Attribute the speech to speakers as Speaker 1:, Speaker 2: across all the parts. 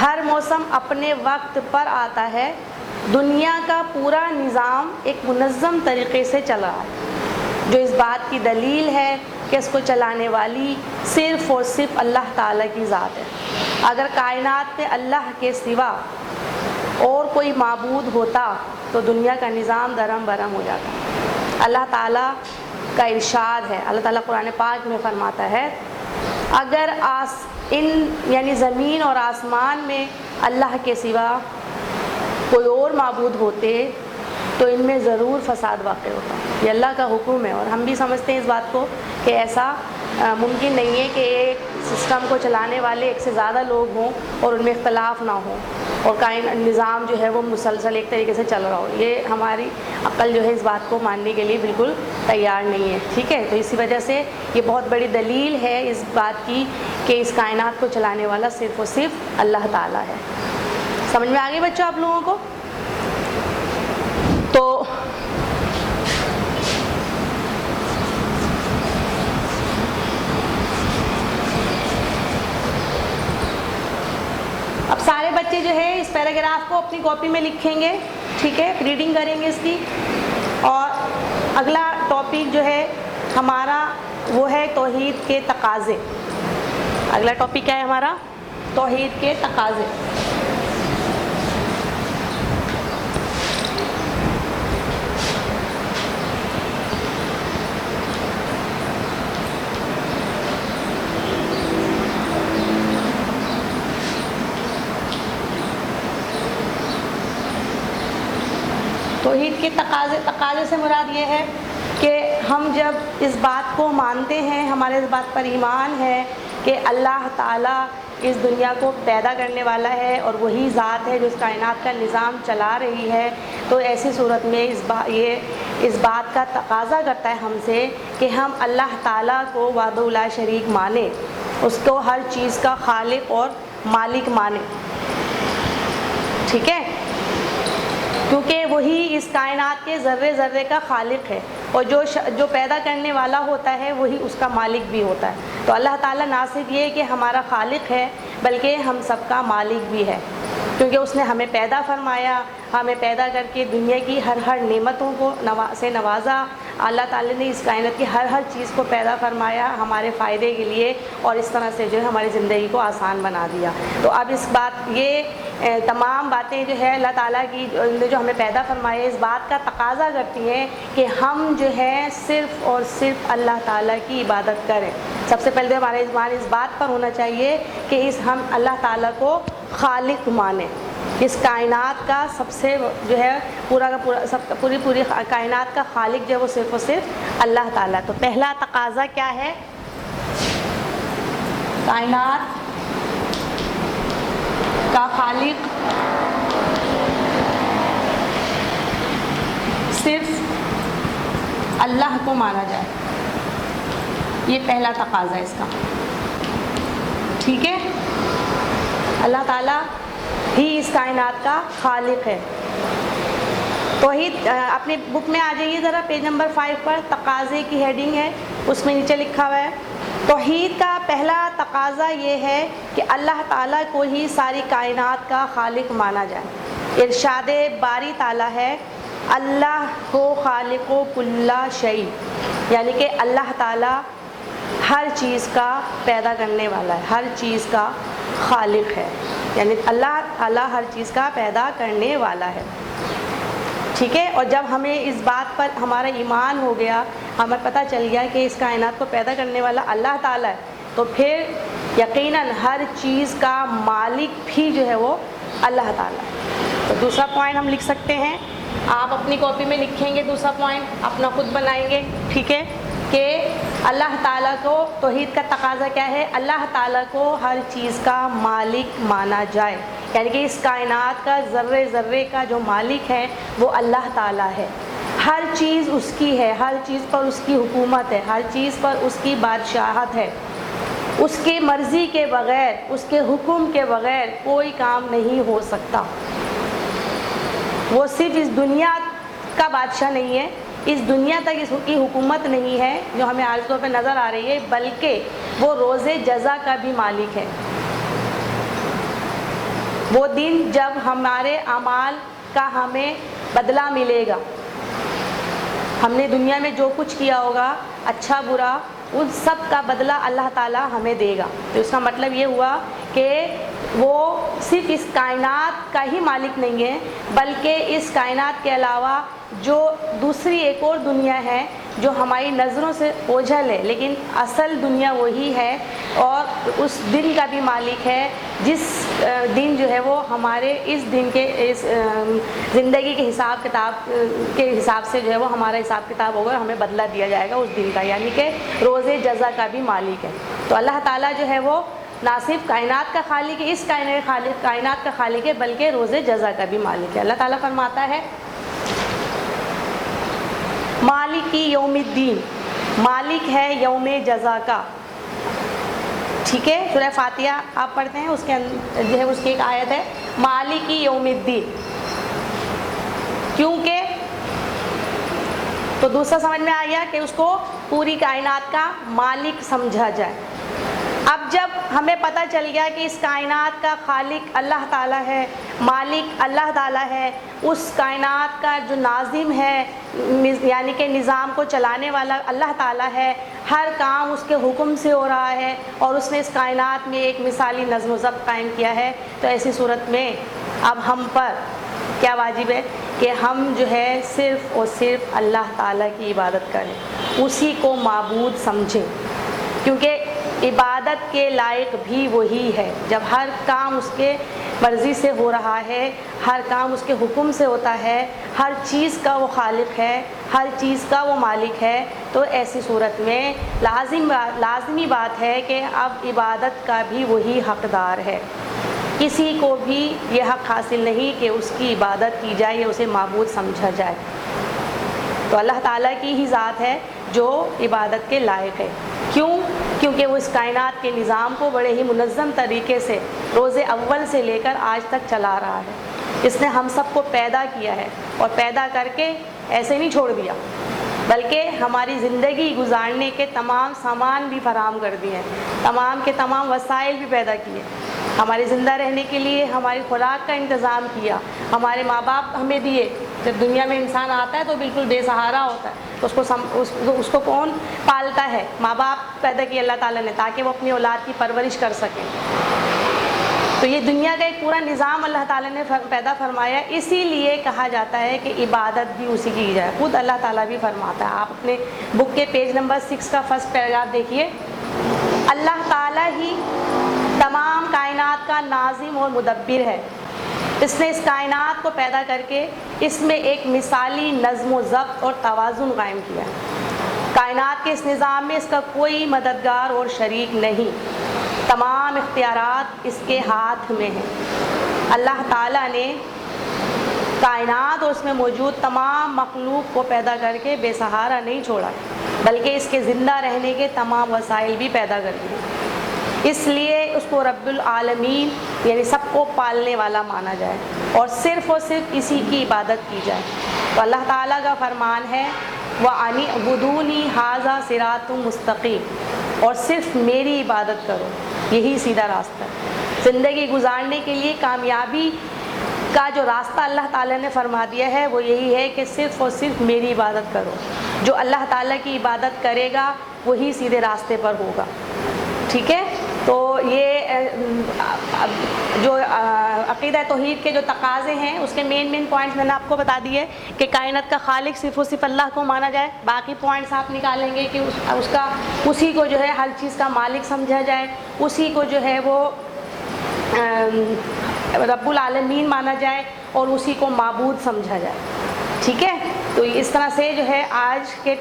Speaker 1: ہر موسم اپنے وقت پر آتا ہے، دنیا کا پورا نظام ایک منظم طریقے سے چل رہا ہے، جو اس بات کی دلیل ہے کہ اس کو چلانے والی صرف اور صرف اللہ تعالیٰ کی ذات ہے۔ اگر کائنات میں اللہ کے سوا اور کوئی معبود ہوتا تو دنیا کا نظام درہم برہم ہو جاتا۔ اللہ تعالیٰ کا ارشاد ہے، اللہ تعالیٰ قرآن پاک میں فرماتا ہے اگر یعنی زمین اور آسمان میں اللہ کے سوا کوئی اور معبود ہوتے تو ان میں ضرور فساد واقع ہوتا۔ یہ اللہ کا حکم ہے، اور ہم بھی سمجھتے ہیں اس بات کو کہ ایسا ممکن نہیں ہے کہ ایک سسٹم کو چلانے والے ایک سے زیادہ لوگ ہوں اور ان میں اختلاف نہ ہو اور نظام جو ہے وہ مسلسل ایک طریقے سے چل رہا ہو۔ یہ ہماری عقل جو ہے اس بات کو ماننے کے لیے بالکل تیار نہیں ہے، ٹھیک ہے۔ تو اسی وجہ سے یہ بہت بڑی دلیل ہے اس بات کی کہ اس کائنات کو چلانے والا صرف اور صرف اللہ تعالیٰ ہے۔ سمجھ میں آ گئی بچوں آپ لوگوں کو؟ تو اب سارے بچے جو ہے اس پیراگراف کو اپنی کاپی میں لکھیں گے، ٹھیک ہے، ریڈنگ کریں گے اس کی۔ اور اگلا ٹاپک جو ہے ہمارا وہ ہے توحید کے تقاضے۔ اگلا ٹاپک کیا ہے ہمارا؟ توحید کے تقاضے۔ توحید کے تقاضے سے مراد یہ ہے کہ ہم جب اس بات کو مانتے ہیں، ہمارے اس بات پر ایمان ہے کہ اللہ تعالیٰ اس دنیا کو پیدا کرنے والا ہے اور وہی ذات ہے جو اس کائنات کا نظام چلا رہی ہے، تو ایسی صورت میں یہ اس بات کا تقاضا کرتا ہے ہم سے کہ ہم اللہ تعالیٰ کو وحدہ لا شریک مانیں، اس کو ہر چیز کا خالق اور مالک مانیں، ٹھیک ہے، کیونکہ وہی اس کائنات کے ذرے ذرے کا خالق ہے، اور جو پیدا کرنے والا ہوتا ہے وہی اس کا مالک بھی ہوتا ہے۔ تو اللہ تعالیٰ نہ صرف یہ کہ ہمارا خالق ہے بلکہ ہم سب کا مالک بھی ہے، کیونکہ اس نے ہمیں پیدا فرمایا، ہمیں پیدا کر کے دنیا کی ہر نعمتوں کو سے نوازا۔ اللہ تعالیٰ نے اس کائنات کی ہر چیز کو پیدا فرمایا ہمارے فائدے کے لیے، اور اس طرح سے جو ہے ہماری زندگی کو آسان بنا دیا۔ تو اب یہ تمام باتیں جو ہے اللہ تعالیٰ کی جو ہمیں پیدا فرمایا اس بات کا تقاضا کرتی ہیں کہ ہم جو ہے صرف اور صرف اللہ تعالیٰ کی عبادت کریں۔ سب سے پہلے ہمارا ایمان اس بات پر ہونا چاہیے کہ ہم اللہ تعالیٰ کو خالق مانیں، اس کائنات کا سب سے جو ہے پوری کائنات کا خالق جو ہے وہ صرف اور صرف اللہ تعالیٰ۔ تو پہلا تقاضا کیا ہے؟ کائنات کا خالق صرف اللہ کو مانا جائے، یہ پہلا تقاضا ہے اس کا، ٹھیک ہے۔ اللہ تعالیٰ ہی اس کائنات کا خالق ہے۔ توحید اپنے بک میں آ جائیے ذرا، پیج نمبر 5 پر تقاضے کی ہیڈنگ ہے، اس میں نیچے لکھا ہوا ہے توحید کا پہلا تقاضا یہ ہے کہ اللہ تعالیٰ کو ہی ساری کائنات کا خالق مانا جائے۔ ارشاد باری تعالیٰ ہے اللہ کو خالق و کل شیء، یعنی کہ اللہ تعالیٰ ہر چیز کا پیدا کرنے والا ہے، ہر چیز کا خالق ہے، یعنی اللہ تعالیٰ ہر چیز کا پیدا کرنے والا ہے، ٹھیک ہے۔ اور جب ہمیں اس بات پر ہمارا ایمان ہو گیا، ہمیں پتہ چل گیا کہ اس کائنات کو پیدا کرنے والا اللہ تعالیٰ ہے، تو پھر یقیناً ہر چیز کا مالک بھی جو ہے وہ اللہ تعالیٰ ہے۔ تو دوسرا پوائنٹ ہم لکھ سکتے ہیں، آپ اپنی کاپی میں لکھیں گے، دوسرا پوائنٹ اپنا خود بنائیں گے، ٹھیک ہے، کہ اللہ تعالیٰ کو توحید کا تقاضا کیا ہے؟ اللہ تعالیٰ کو ہر چیز کا مالک مانا جائے، یعنی کہ اس کائنات کا ذرے ذرے کا جو مالک ہے وہ اللہ تعالیٰ ہے، ہر چیز اس کی ہے، ہر چیز پر اس کی حکومت ہے، ہر چیز پر اس کی بادشاہت ہے، اس کی مرضی کے بغیر، اس کے حکم کے بغیر کوئی کام نہیں ہو سکتا۔ وہ صرف اس دنیا کا بادشاہ نہیں ہے، اس دنیا تک اس کی حکومت نہیں ہے جو ہمیں عارض طور پہ نظر آ رہی ہے، بلکہ وہ روز جزا کا بھی مالک ہے۔ وہ دن جب ہمارے اعمال کا ہمیں بدلہ ملے گا. ہم نے دنیا میں جو کچھ کیا ہوگا اچھا برا ان سب کا بدلہ اللہ تعالیٰ ہمیں دے گا. تو اس کا مطلب یہ ہوا کہ وہ صرف اس کائنات کا ہی مالک نہیں ہے بلکہ اس کائنات کے علاوہ جو دوسری ایک اور دنیا ہے جو ہماری نظروں سے اوجھل ہے لیکن اصل دنیا وہی ہے اور اس دن کا بھی مالک ہے جس دن جو ہے وہ ہمارے اس دن کے اس زندگی کے حساب کتاب کے حساب سے جو ہے وہ ہمارا حساب کتاب ہوگا اور ہمیں بدلہ دیا جائے گا اس دن کا, یعنی کہ روز جزا کا بھی مالک ہے. تو اللہ تعالیٰ جو ہے وہ نہ صرف کائنات کا خالق ہے, اس کائنات کا خالق ہے بلکہ روز جزا کا بھی مالک ہے. اللہ تعالیٰ فرماتا ہے مالک یوم الدین, مالک ہے یوم جزا کا. ٹھیک ہے, سورہ فاتحہ آپ پڑھتے ہیں, اس کے اندر جو ہے اس کی ایک آیت ہے مالک یوم الدین. کیونکہ تو دوسرا سمجھ میں آ گیا کہ اس کو پوری کائنات کا مالک سمجھا جائے. اب جب ہمیں پتہ چل گیا کہ اس کائنات کا خالق اللہ تعالیٰ ہے, مالک اللہ تعالیٰ ہے, اس کائنات کا جو ناظم ہے یعنی کہ نظام کو چلانے والا اللہ تعالیٰ ہے, ہر کام اس کے حکم سے ہو رہا ہے اور اس نے اس کائنات میں ایک مثالی نظم و ضبط قائم کیا ہے, تو ایسی صورت میں اب ہم پر کیا واجب ہے کہ ہم جو ہے صرف اور صرف اللہ تعالیٰ کی عبادت کریں, اسی کو معبود سمجھیں. کیونکہ عبادت کے لائق بھی وہی ہے. جب ہر کام اس کے مرضی سے ہو رہا ہے, ہر کام اس کے حکم سے ہوتا ہے, ہر چیز کا وہ خالق ہے, ہر چیز کا وہ مالک ہے, تو ایسی صورت میں لازمی بات ہے کہ اب عبادت کا بھی وہی حقدار ہے. کسی کو بھی یہ حق حاصل نہیں کہ اس کی عبادت کی جائے یا اسے معبود سمجھا جائے. تو اللہ تعالیٰ کی ہی ذات ہے جو عبادت کے لائق ہے. کیوں؟ کیونکہ وہ اس کائنات کے نظام کو بڑے ہی منظم طریقے سے روز اول سے لے کر آج تک چلا رہا ہے. اس نے ہم سب کو پیدا کیا ہے اور پیدا کر کے ایسے نہیں چھوڑ دیا بلکہ ہماری زندگی گزارنے کے تمام سامان بھی فراہم کر دیے ہیں, تمام کے تمام وسائل بھی پیدا کیے, ہمارے زندہ رہنے کے لیے ہماری خوراک کا انتظام کیا, ہمارے ماں باپ ہمیں دیے. جب دنیا میں انسان آتا ہے تو بالکل بے سہارا ہوتا ہے, تو اس کو کون پالتا ہے؟ ماں باپ پیدا کیے اللہ تعالیٰ نے تاکہ وہ اپنی اولاد کی پرورش کر سکیں. تو یہ دنیا کا ایک پورا نظام اللہ تعالیٰ نے پیدا فرمایا. اسی لیے کہا جاتا ہے کہ عبادت بھی اسی کی جائے. خود اللہ تعالیٰ بھی فرماتا ہے, آپ اپنے بک کے پیج نمبر 6 کا فرسٹ پیراگراف دیکھیے. اللہ تعالیٰ ہی تمام کائنات کا ناظم اور مدبر ہے. اس نے اس کائنات کو پیدا کر کے اس میں ایک مثالی نظم و ضبط اور توازن قائم کیا. کائنات کے اس نظام میں اس کا کوئی مددگار اور شریک نہیں. تمام اختیارات اس کے ہاتھ میں ہیں. اللہ تعالیٰ نے کائنات اور اس میں موجود تمام مخلوق کو پیدا کر کے بے سہارا نہیں چھوڑا بلکہ اس کے زندہ رہنے کے تمام وسائل بھی پیدا کر دیے. اس لیے اس کو رب العالمین یعنی سب کو پالنے والا مانا جائے اور صرف اسی کی عبادت کی جائے. تو اللہ تعالیٰ کا فرمان ہے وَأَنِ اعْبُدُونِي هَٰذَا صِرَاطٌ مُسْتَقِيمٌ, اور صرف میری عبادت کرو, یہی سیدھا راستہ ہے. زندگی گزارنے کے لیے کامیابی کا جو راستہ اللہ تعالیٰ نے فرما دیا ہے وہ یہی ہے کہ صرف اور صرف میری عبادت کرو. جو اللہ تعالیٰ کی عبادت کرے گا وہی سیدھے راستے پر ہوگا. ٹھیک ہے, تو یہ جو عقیدہ توحید کے جو تقاضے ہیں اس کے مین پوائنٹس میں نے آپ کو بتا دیے کہ کائنات کا خالق صرف اور صرف اللہ کو مانا جائے. باقی پوائنٹس آپ نکالیں گے کہ اسی کو جو ہے ہر چیز کا مالک سمجھا جائے, اسی کو جو ہے وہ رب العالمین مانا جائے اور اسی کو معبود سمجھا جائے. ٹھیک ہے, تو اس طرح سے جو ہے آج کے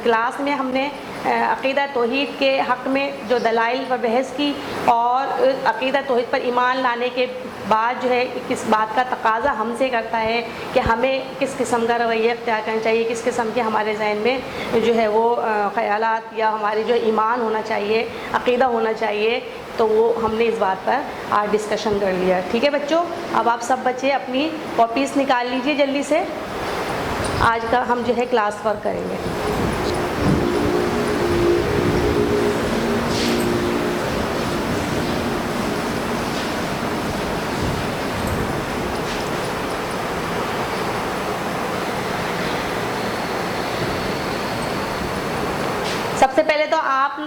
Speaker 1: کلاس میں ہم نے عقیدہ توحید کے حق میں جو دلائل پر بحث کی اور عقیدہ توحید پر ایمان لانے کے بعد جو ہے کس بات کا تقاضا ہم سے کرتا ہے کہ ہمیں کس قسم کا رویہ اختیار کرنا چاہیے, کس قسم کے ہمارے ذہن میں جو ہے وہ خیالات یا ہماری جو ایمان ہونا چاہیے, عقیدہ ہونا چاہیے, تو وہ ہم نے اس بات پر آج ڈسکشن کر لیا. ٹھیک ہے بچوں, اب آپ سب بچے اپنی کاپیز نکال لیجئے جلدی سے. آج کا ہم جو ہے کلاس ورک کریں گے.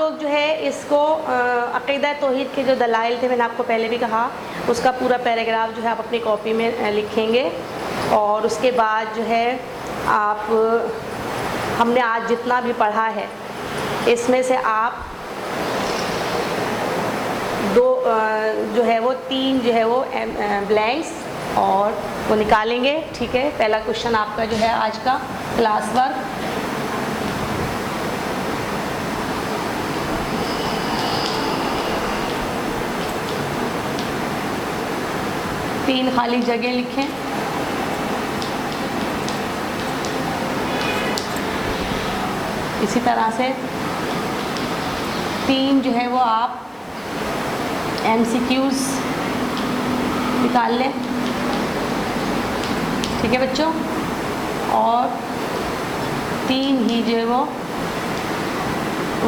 Speaker 1: لوگ جو ہے اس کو عقیدہ توحید کے جو دلائل تھے، میں نے آپ کو پہلے بھی کہا، اس کا پورا پیراگراف جو ہے آپ اپنی کاپی میں لکھیں گے، اور اس کے بعد جو ہے آپ ہم نے آج جتنا بھی پڑھا ہے اس میں سے آپ جو ہے وہ 3 جو ہے وہ بلینکس اور وہ نکالیں گے. ٹھیک ہے، پہلا کوشچن آپ کا جو ہے آج کا کلاس ورک، تین خالی جگہ لکھیں. اسی طرح سے 3 جو ہے وہ آپ MCQs نکال لیں. ٹھیک ہے بچوں، اور 3 ہی جو ہے وہ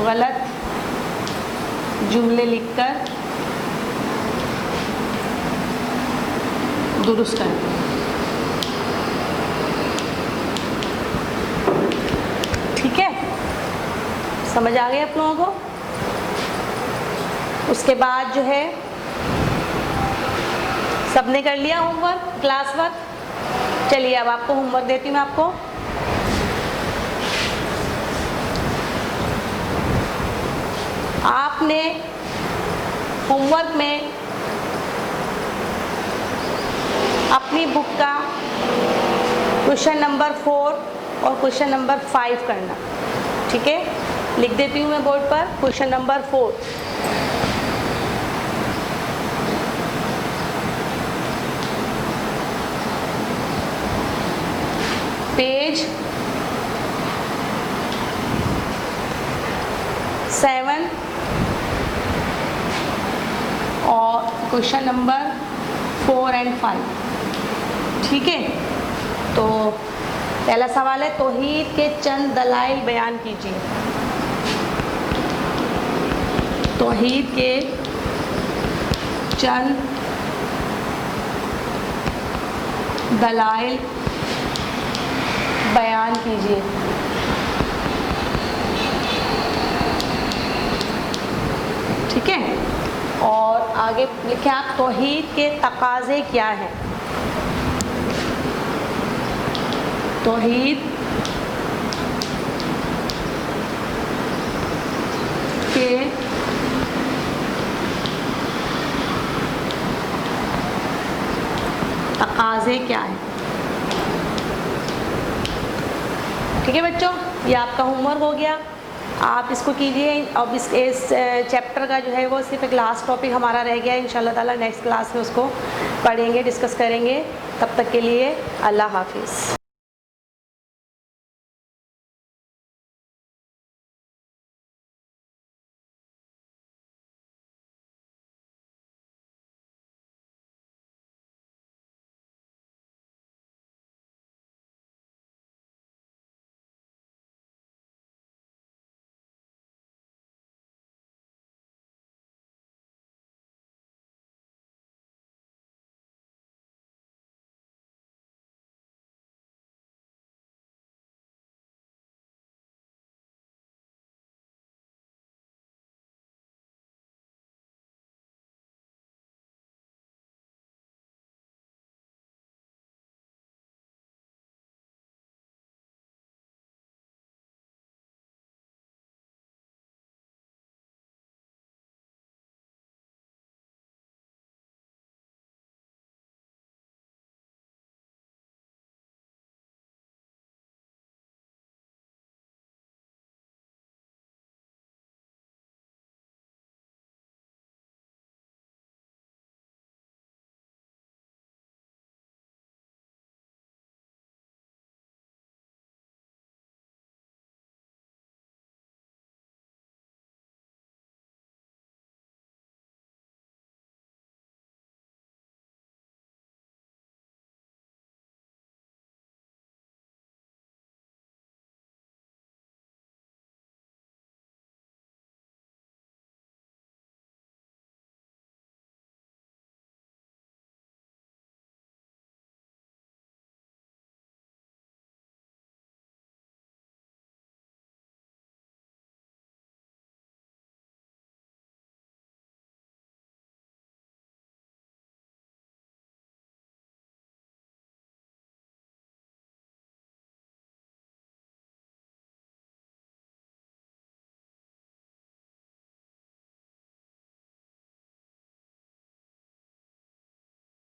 Speaker 1: غلط جملے لکھ کر درست کریں. ٹھیک ہے، سمجھ آ گئی آپ لوگوں کو؟ اس کے بعد جو ہے سب نے کر لیا ہوم ورک، کلاس ورک؟ چلیے اب آپ کو ہوم ورک دیتی ہوں میں آپ کو. آپ نے ہوم ورک میں اپنی بک کا کوشچن نمبر 4 اور کوشچن نمبر 5 کرنا. ٹھیک ہے، لکھ دیتی ہوں میں بورڈ پر. کوشچن نمبر 4، پیج 7 اور کوشچن نمبر 4 اور 5. ٹھیک ہے، تو پہلا سوال ہے توحید کے چند دلائل بیان کیجیے. توحید کے چند دلائل بیان کیجیے. ٹھیک ہے، اور آگے لکھیں آپ توحید کے تقاضے کیا ہیں. توحید کے تقاضے کیا ہیں. ٹھیک ہے بچوں، یہ آپ کا ہوم ورک ہو گیا. آپ اس کو کیجیے. اب اس چیپٹر کا جو ہے وہ صرف ایک لاسٹ ٹاپک ہمارا رہ گیا ہے. انشاءاللہ تعالیٰ نیکسٹ کلاس میں اس کو پڑھیں گے، ڈسکس کریں گے. تب تک کے لیے اللہ حافظ.